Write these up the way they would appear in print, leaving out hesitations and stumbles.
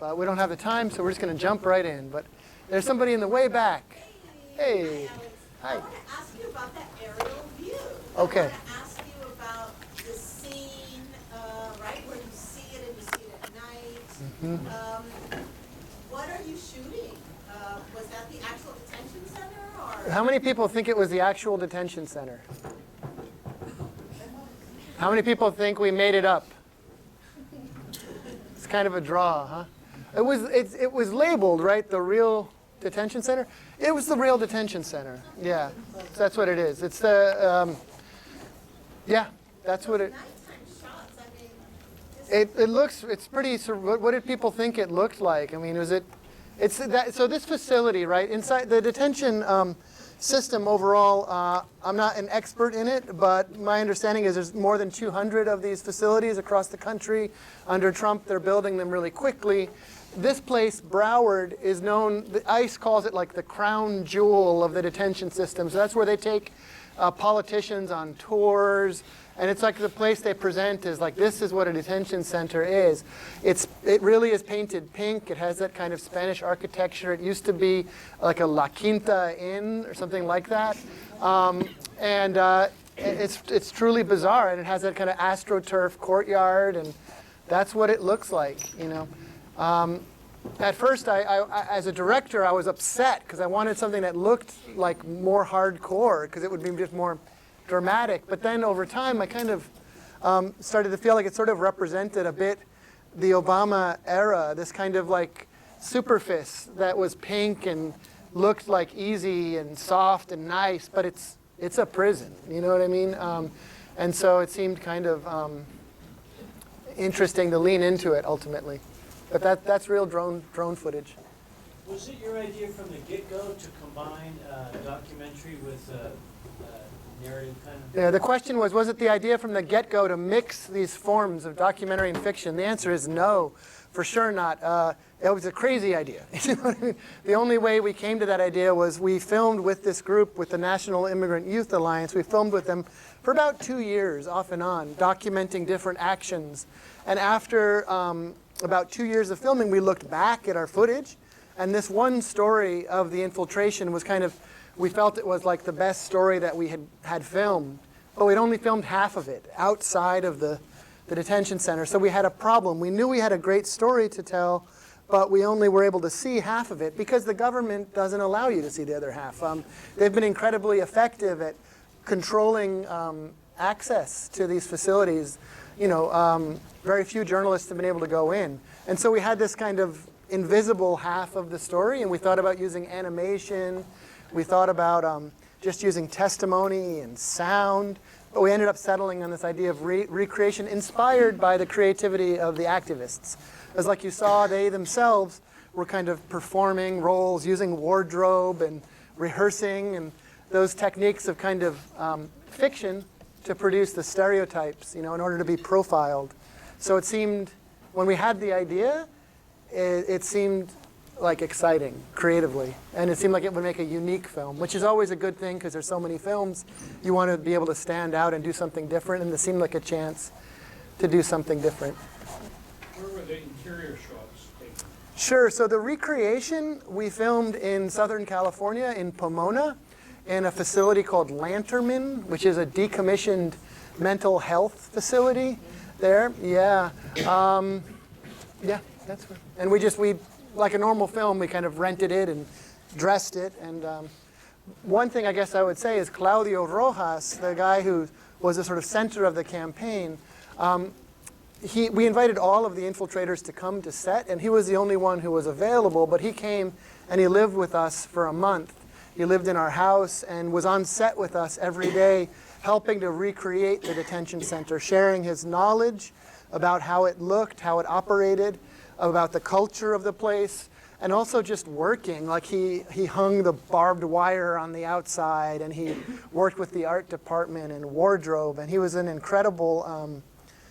but we don't have the time, so we're just going to jump right in. But there's somebody in the way back. Hey. Hi. I want to ask you about that aerial view. Okay. I want to ask you about the scene, right, where you see it and you see it at night. What are you shooting? Was that the actual detention center? Or? How many people think it was the actual detention center? How many people think we made it up? It's kind of a draw, huh? It was labeled, right, the real detention center? It was the real detention center. Yeah, that's what it is. It's the, yeah, that's what it. Nighttime shots. I mean, It looks. It's pretty. What did people think it looked like? I mean, was it? It's that. So this facility, right, inside the detention system overall. I'm not an expert in it, but my understanding is there's more than 200 of these facilities across the country. Under Trump, they're building them really quickly. This place, Broward, is known, the ICE calls it like the crown jewel of the detention system. So that's where they take politicians on tours. And it's like the place they present is like, this is what a detention center is. It really is painted pink. It has that kind of Spanish architecture. It used to be like a La Quinta Inn or something like that. It's truly bizarre. And it has that kind of AstroTurf courtyard. And that's what it looks like, you know. At first, I, as a director, I was upset because I wanted something that looked like more hardcore because it would be just more dramatic. But then over time, I kind of started to feel like it sort of represented a bit the Obama era, this kind of like superfice that was pink and looked like easy and soft and nice, but it's a prison, you know what I mean? And so it seemed kind of interesting to lean into it ultimately. But that's real drone footage. Was it your idea from the get-go to combine documentary with narrative kind of? Yeah, the question was it the idea from the get-go to mix these forms of documentary and fiction? The answer is no, for sure not. It was a crazy idea. You know what I mean? The only way we came to that idea was we filmed with this group, with the National Immigrant Youth Alliance. We filmed with them for about 2 years, off and on, documenting different actions. And after about 2 years of filming, we looked back at our footage, and this one story of the infiltration was kind of, we felt it was like the best story that we had filmed, but we'd only filmed half of it outside of the detention center. So we had a problem. We knew we had a great story to tell, but we only were able to see half of it because the government doesn't allow you to see the other half. They've been incredibly effective at controlling access to these facilities. You know, very few journalists have been able to go in. And so we had this kind of invisible half of the story, and we thought about using animation. We thought about just using testimony and sound. But we ended up settling on this idea of recreation inspired by the creativity of the activists. As like you saw, they themselves were kind of performing roles, using wardrobe and rehearsing, and those techniques of kind of fiction to produce the stereotypes, you know, in order to be profiled. So it seemed, when we had the idea, it seemed like exciting creatively. And it seemed like it would make a unique film, which is always a good thing because there's so many films. You want to be able to stand out and do something different, and this seemed like a chance to do something different. Where were the interior shots taken? Sure, so the recreation we filmed in Southern California, in Pomona, in a facility called Lanterman, which is a decommissioned mental health facility there. Yeah. Yeah, that's right. And we, like a normal film, we kind of rented it and dressed it. And one thing I guess I would say is Claudio Rojas, the guy who was the sort of center of the campaign, we invited all of the infiltrators to come to set, and he was the only one who was available, but he came and he lived with us for a month. He lived in our house and was on set with us every day, helping to recreate the detention center, sharing his knowledge about how it looked, how it operated, about the culture of the place, and also just working. Like he hung the barbed wire on the outside, and he worked with the art department and wardrobe, and he was an incredible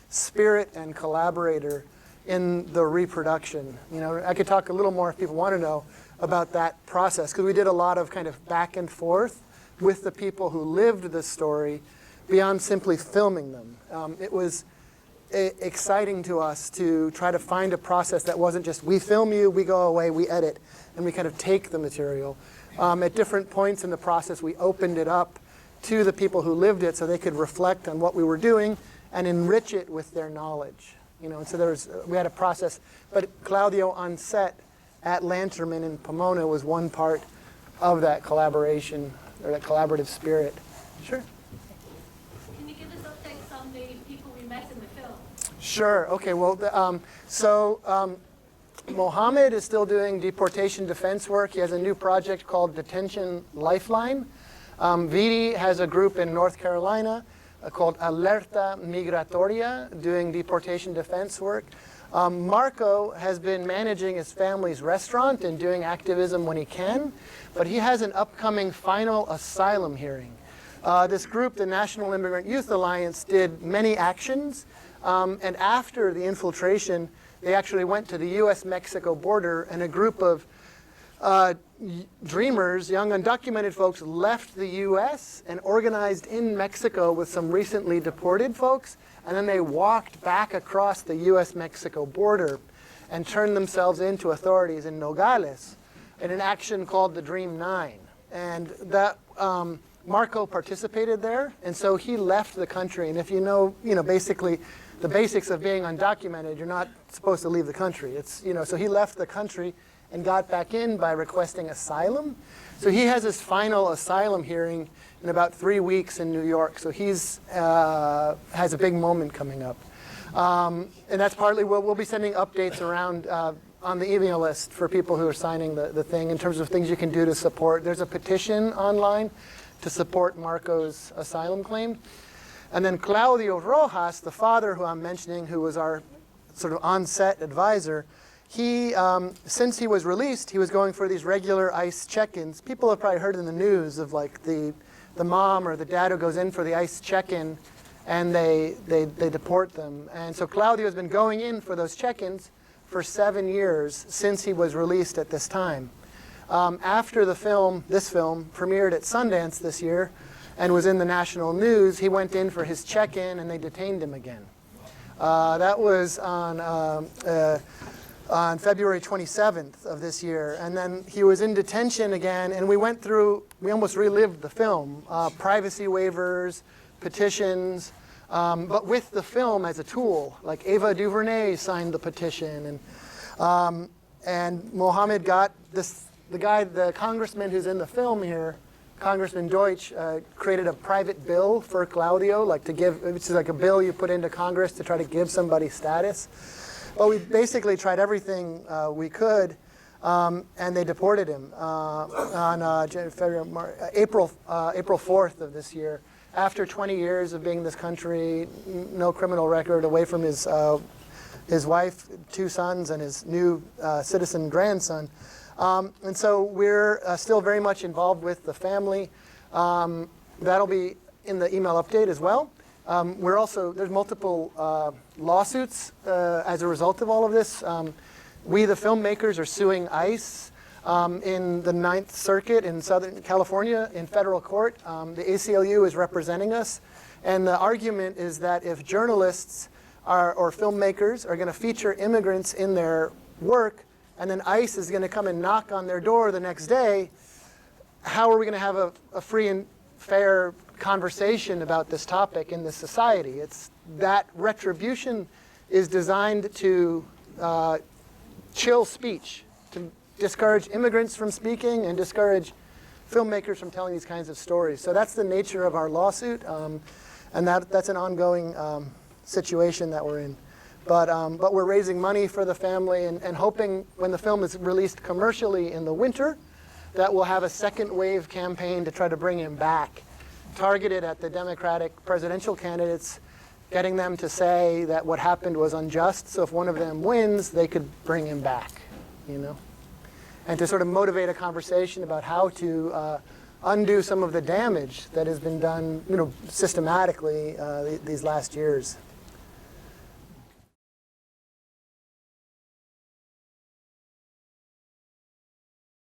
spirit and collaborator in the reproduction. You know, I could talk a little more if people want to know about that process, because we did a lot of kind of back and forth with the people who lived the story beyond simply filming them. exciting to us to try to find a process that wasn't just we film you, we go away, we edit, and we kind of take the material. At different points in the process, we opened it up to the people who lived it so they could reflect on what we were doing and enrich it with their knowledge. And so we had a process. But Claudio on set at Lanterman in Pomona was one part of that collaboration, or that collaborative spirit. Sure. Can you give us updates on the people we met in the film? Sure. Okay. Well, Mohammed is still doing deportation defense work. He has a new project called Detention Lifeline. Viri has a group in North Carolina called Alerta Migratoria, doing deportation defense work. Marco has been managing his family's restaurant and doing activism when he can, but he has an upcoming final asylum hearing. This group, the National Immigrant Youth Alliance, did many actions, and after the infiltration, they actually went to the US-Mexico border, and a group of dreamers, young undocumented folks, left the US and organized in Mexico with some recently deported folks, and then they walked back across the US-Mexico border and turned themselves into authorities in Nogales in an action called the Dream 9. And that Marco participated there, and so he left the country. And if you know basically the basics of being undocumented, you're not supposed to leave the country. So he left the country and got back in by requesting asylum. So he has his final asylum hearing in about 3 weeks in New York. So he's has a big moment coming up. And that's partly we'll be sending updates around on the email list for people who are signing the thing in terms of things you can do to support. There's a petition online to support Marco's asylum claim. And then Claudio Rojas, the father who I'm mentioning, who was our sort of on-set advisor, he, since he was released, he was going for these regular ICE check-ins. People have probably heard in the news of like the mom or the dad who goes in for the ICE check-in and they deport them. And so Claudio has been going in for those check-ins for 7 years since he was released at this time. After this film premiered at Sundance this year and was in the national news, he went in for his check-in and they detained him again. That was on February 27th of this year. And then he was in detention again, and we almost relived the film. Privacy waivers, petitions, but with the film as a tool. Like Ava DuVernay signed the petition, and Mohammed got the congressman who's in the film here, Congressman Deutsch, created a private bill for Claudio, which is like a bill you put into Congress to try to give somebody status. But we basically tried everything we could, and they deported him on April 4th of this year. After 20 years of being in this country, no criminal record, away from his wife, 2 sons, and his new citizen grandson. And so we're still very much involved with the family. That'll be in the email update as well. There's multiple lawsuits as a result of all of this. We, the filmmakers, are suing ICE in the 9th Circuit in Southern California in federal court. The ACLU is representing us. And the argument is that if journalists or filmmakers are going to feature immigrants in their work, and then ICE is going to come and knock on their door the next day, how are we going to have a free and fair conversation about this topic in this society? It's that retribution is designed to chill speech, to discourage immigrants from speaking and discourage filmmakers from telling these kinds of stories. So that's the nature of our lawsuit, and that's an ongoing situation that we're in. But we're raising money for the family and hoping when the film is released commercially in the winter that we'll have a second wave campaign to try to bring him back, targeted at the Democratic presidential candidates, getting them to say that what happened was unjust, so if one of them wins, they could bring him back, and to sort of motivate a conversation about how to undo some of the damage that has been done, systematically these last years.